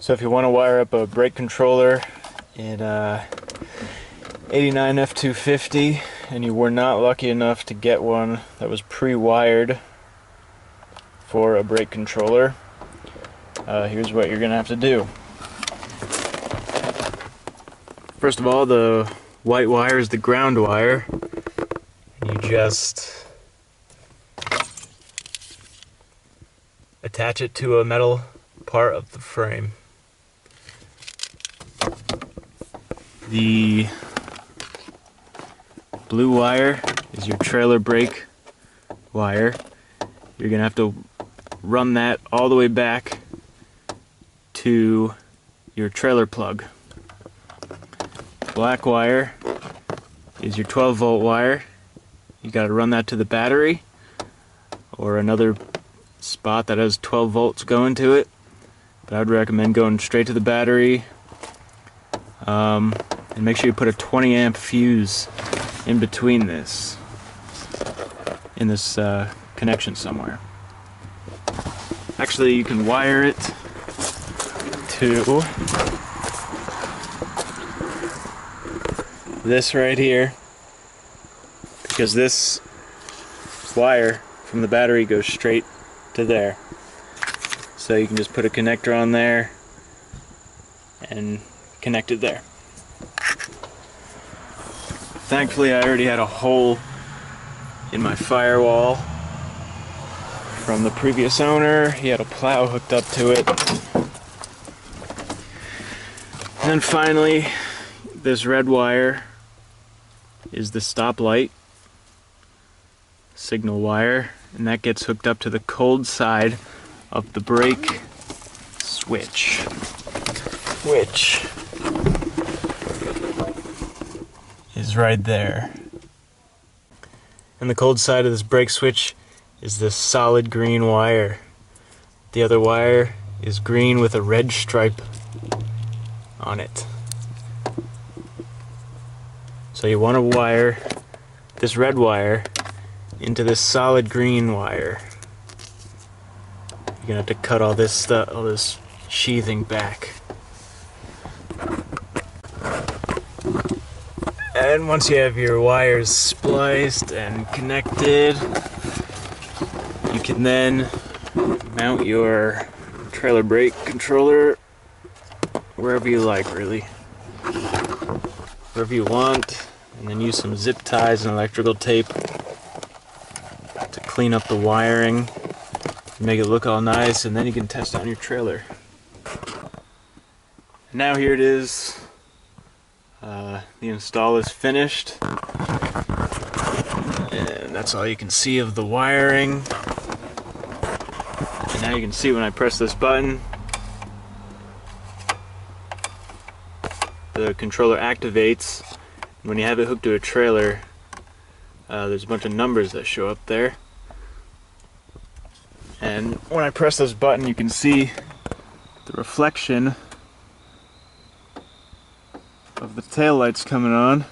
So if you want to wire up a brake controller in 89 F250 and you were not lucky enough to get one that was pre-wired for a brake controller, here's what you're going to have to do. First of all, the white wire is the ground wire. You just attach it to a metal part of the frame. The blue wire is your trailer brake wire. You're gonna have to run that all the way back to your trailer plug. Black wire is your 12-volt wire. You gotta run that to the battery or another spot that has 12 volts going to it, but I would recommend going straight to the battery. And make sure you put a 20 amp fuse in between this, in this connection somewhere. Actually, you can wire it to this right here, because this wire from the battery goes straight to there. So you can just put a connector on there and connect it there. Thankfully, I already had a hole in my firewall from the previous owner. He had a plow hooked up to it. And then finally, this red wire is the stoplight signal wire, and that gets hooked up to the cold side of the brake switch, which is right there. And the cold side of this brake switch is this solid green wire. The other wire is green with a red stripe on it. So you want to wire this red wire into this solid green wire. You're gonna have to cut all this stuff, all this sheathing back. And once you have your wires spliced and connected, you can then mount your trailer brake controller wherever you like, really. Wherever you want, and then use some zip ties and electrical tape to clean up the wiring, make it look all nice, and then you can test it on your trailer. Now here it is. The install is finished, and that's all you can see of the wiring. And now you can see when I press this button, the controller activates. And when you have it hooked to a trailer, there's a bunch of numbers that show up there. And when I press this button, you can see the reflection of the tail lights coming on.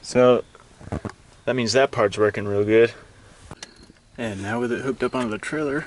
So that means that part's working real good. And now with it hooked up onto the trailer,